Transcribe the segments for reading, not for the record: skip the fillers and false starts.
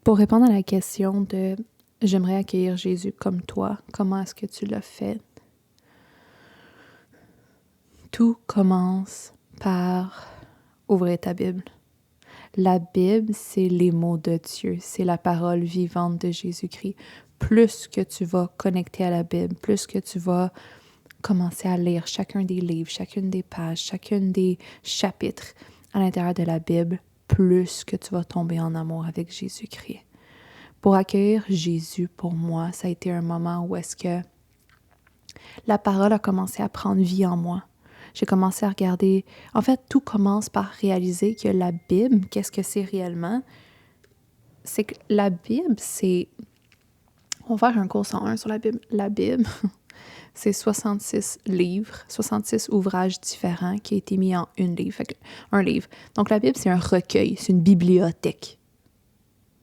Pour répondre à la question de « J'aimerais accueillir Jésus comme toi », comment est-ce que tu l'as fait? Tout commence par ouvrir ta Bible. La Bible, c'est les mots de Dieu, c'est la parole vivante de Jésus-Christ. Plus que tu vas connecter à la Bible, plus que tu vas commencer à lire chacun des livres, chacune des pages, chacun des chapitres à l'intérieur de la Bible, plus que tu vas tomber en amour avec Jésus-Christ. Pour accueillir Jésus, pour moi, ça a été un moment où est-ce que la parole a commencé à prendre vie en moi. J'ai commencé à regarder... En fait, tout commence par réaliser que la Bible, qu'est-ce que c'est réellement? C'est que la Bible, c'est... On va faire un cours 101 sur la Bible. La Bible, c'est 66 livres, 66 ouvrages différents qui ont été mis en un livre. Donc, la Bible, c'est un recueil, c'est une bibliothèque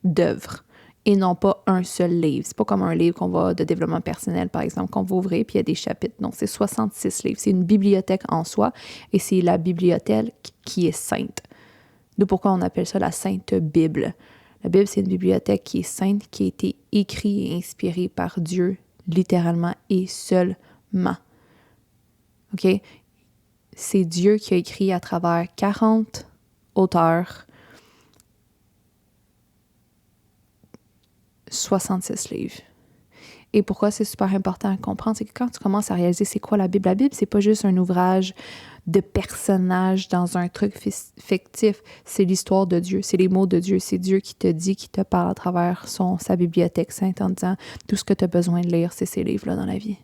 d'œuvres et non pas un seul livre. C'est pas comme un livre qu'on va de développement personnel, par exemple, qu'on va ouvrir puis il y a des chapitres. Donc, c'est 66 livres. C'est une bibliothèque en soi et c'est la bibliothèque qui est sainte. D'où pourquoi on appelle ça la Sainte Bible. La Bible, c'est une bibliothèque qui est sainte, qui a été écrite et inspirée par Dieu, littéralement et seulement. OK? C'est Dieu qui a écrit à travers 40 auteurs 66 livres. Et pourquoi c'est super important à comprendre, c'est que quand tu commences à réaliser c'est quoi la Bible, c'est pas juste un ouvrage de personnages dans un truc fictif, c'est l'histoire de Dieu, c'est les mots de Dieu, c'est Dieu qui te dit, qui te parle à travers sa bibliothèque sainte en disant tout ce que tu as besoin de lire, c'est ces livres-là dans la vie.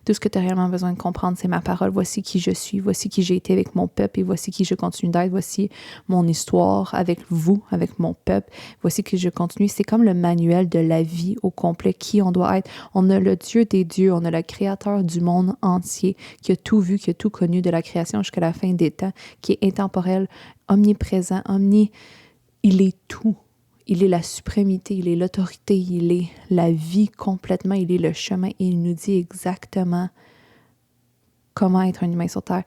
Tout ce que tu as réellement besoin de comprendre, c'est ma parole. Voici qui je suis, voici qui j'ai été avec mon peuple et voici qui je continue d'être. Voici mon histoire avec vous, avec mon peuple. Voici que je continue. C'est comme le manuel de la vie au complet, qui on doit être. On a le Dieu des dieux, on a le créateur du monde entier qui a tout vu, qui a tout connu de la création jusqu'à la fin des temps, qui est intemporel, omniprésent, il est tout. Il est la suprémité, il est l'autorité, il est la vie complètement, il est le chemin et il nous dit exactement comment être un humain sur terre.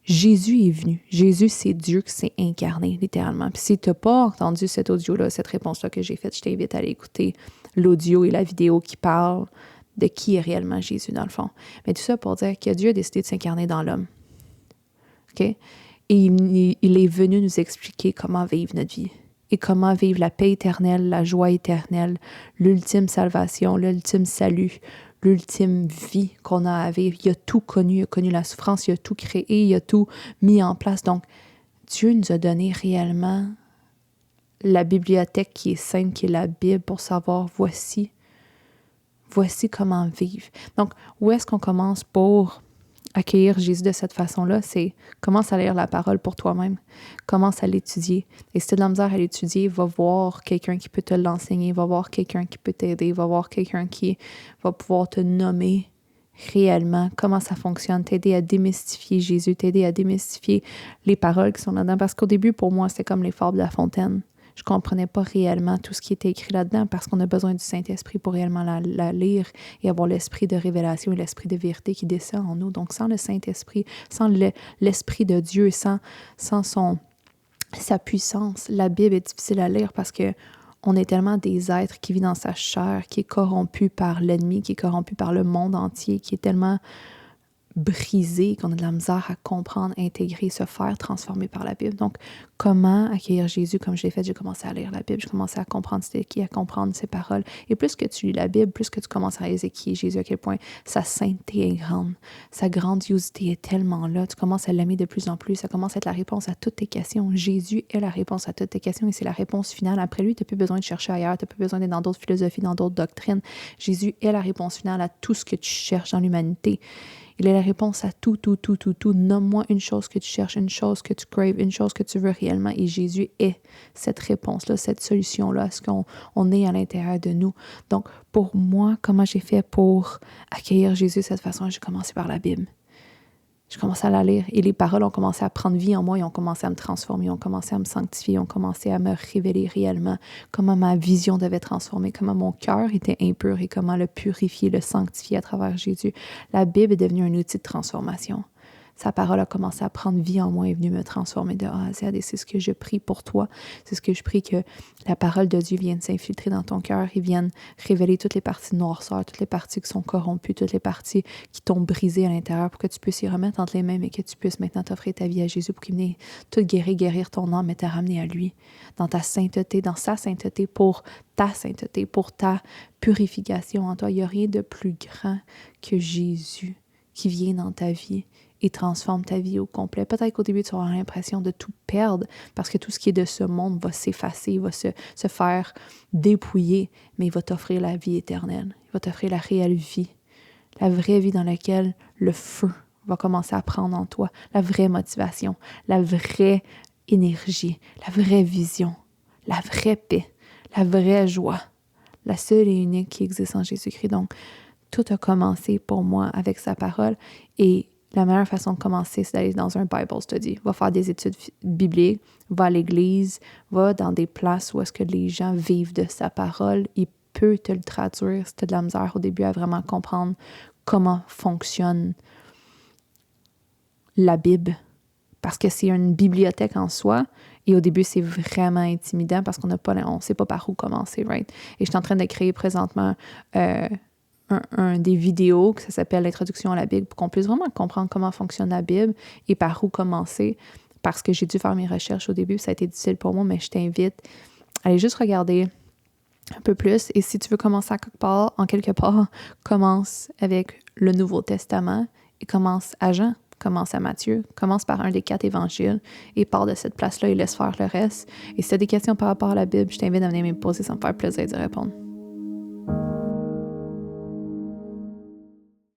Jésus est venu. Jésus, c'est Dieu qui s'est incarné, littéralement. Puis si tu n'as pas entendu cet audio-là, cette réponse-là que j'ai faite, je t'invite à aller écouter l'audio et la vidéo qui parlent de qui est réellement Jésus, dans le fond. Mais tout ça pour dire que Dieu a décidé de s'incarner dans l'homme. OK? Et il est venu nous expliquer comment vivre notre vie. Et comment vivre la paix éternelle, la joie éternelle, l'ultime salvation, l'ultime salut, l'ultime vie qu'on a à vivre. Il a tout connu, il a connu la souffrance, il a tout créé, il a tout mis en place. Donc, Dieu nous a donné réellement la bibliothèque qui est sainte, qui est la Bible, pour savoir voici comment vivre. Donc, où est-ce qu'on commence pour accueillir Jésus de cette façon-là? C'est commence à lire la parole pour toi-même. Commence à l'étudier. Et si tu as de la misère à l'étudier, va voir quelqu'un qui peut te l'enseigner, va voir quelqu'un qui peut t'aider, va voir quelqu'un qui va pouvoir te nommer réellement comment ça fonctionne, t'aider à démystifier Jésus, t'aider à démystifier les paroles qui sont là-dedans. Parce qu'au début, pour moi, c'était comme les fables de La Fontaine. Je ne comprenais pas réellement tout ce qui était écrit là-dedans parce qu'on a besoin du Saint-Esprit pour réellement la lire et avoir l'esprit de révélation et l'esprit de vérité qui descend en nous. Donc, sans le Saint-Esprit, sans l'Esprit de Dieu, sans sa puissance, la Bible est difficile à lire parce que on est tellement des êtres qui vivent dans sa chair, qui est corrompu par l'ennemi, qui est corrompu par le monde entier, qui est tellement brisé, qu'on a de la misère à comprendre, intégrer, se faire transformer par la Bible. Donc, comment accueillir Jésus comme je l'ai fait? J'ai commencé à lire la Bible, j'ai commencé à comprendre c'était qui, à comprendre ses paroles. Et plus que tu lis la Bible, plus que tu commences à réaliser qui est Jésus, à quel point sa sainteté est grande, sa grandiosité est tellement là, tu commences à l'aimer de plus en plus, ça commence à être la réponse à toutes tes questions. Jésus est la réponse à toutes tes questions et c'est la réponse finale. Après lui, tu n'as plus besoin de chercher ailleurs, tu n'as plus besoin d'être dans d'autres philosophies, dans d'autres doctrines. Jésus est la réponse finale à tout ce que tu cherches dans l'humanité. Il est la réponse à tout. Nomme-moi une chose que tu cherches, une chose que tu craves, une chose que tu veux réellement. Et Jésus est cette réponse-là, cette solution-là, ce qu'on est à l'intérieur de nous. Donc, pour moi, comment j'ai fait pour accueillir Jésus de cette façon? J'ai commencé par la Bible. Je commençais à la lire et les paroles ont commencé à prendre vie en moi, ils ont commencé à me transformer, ils ont commencé à me sanctifier, ils ont commencé à me révéler réellement comment ma vision devait transformer, comment mon cœur était impur et comment le purifier, le sanctifier à travers Jésus. La Bible est devenue un outil de transformation. sa parole a commencé à prendre vie en moi et est venue me transformer de A à Z. Et c'est ce que je prie pour toi. C'est ce que je prie, que la parole de Dieu vienne s'infiltrer dans ton cœur et vienne révéler toutes les parties de noirceur, toutes les parties qui sont corrompues, toutes les parties qui t'ont brisé à l'intérieur, pour que tu puisses y remettre entre les mains, mais que tu puisses maintenant t'offrir ta vie à Jésus pour qu'il vienne tout guérir ton âme et te ramener à lui, dans ta sainteté, dans sa sainteté, pour ta sainteté, pour ta purification en toi. Il n'y a rien de plus grand que Jésus qui vient dans ta vie et transforme ta vie au complet. Peut-être qu'au début, tu auras l'impression de tout perdre parce que tout ce qui est de ce monde va s'effacer, va se faire dépouiller, mais il va t'offrir la vie éternelle. Il va t'offrir la réelle vie, la vraie vie dans laquelle le feu va commencer à prendre en toi, la vraie motivation, la vraie énergie, la vraie vision, la vraie paix, la vraie joie, la seule et unique qui existe en Jésus-Christ. Donc, tout a commencé pour moi avec sa parole et la meilleure façon de commencer, c'est d'aller dans un Bible study. Va faire des études bibliques, va à l'église, va dans des places où est-ce que les gens vivent de sa parole. Il peut te le traduire si tu as de la misère au début à vraiment comprendre comment fonctionne la Bible. Parce que c'est une bibliothèque en soi. Et au début, c'est vraiment intimidant parce qu'on ne sait pas par où commencer, right? Et je suis en train de créer présentement des vidéos que ça s'appelle l'introduction à la Bible pour qu'on puisse vraiment comprendre comment fonctionne la Bible et par où commencer, parce que j'ai dû faire mes recherches au début, ça a été difficile pour moi, mais je t'invite à aller juste regarder un peu plus. Et si tu veux commencer en quelque part, commence avec le Nouveau Testament et commence à Jean, commence à Matthieu, commence par un des 4 évangiles et pars de cette place-là et laisse faire le reste. Et si tu as des questions par rapport à la Bible, je t'invite à venir me poser, ça me faire plaisir d'y répondre.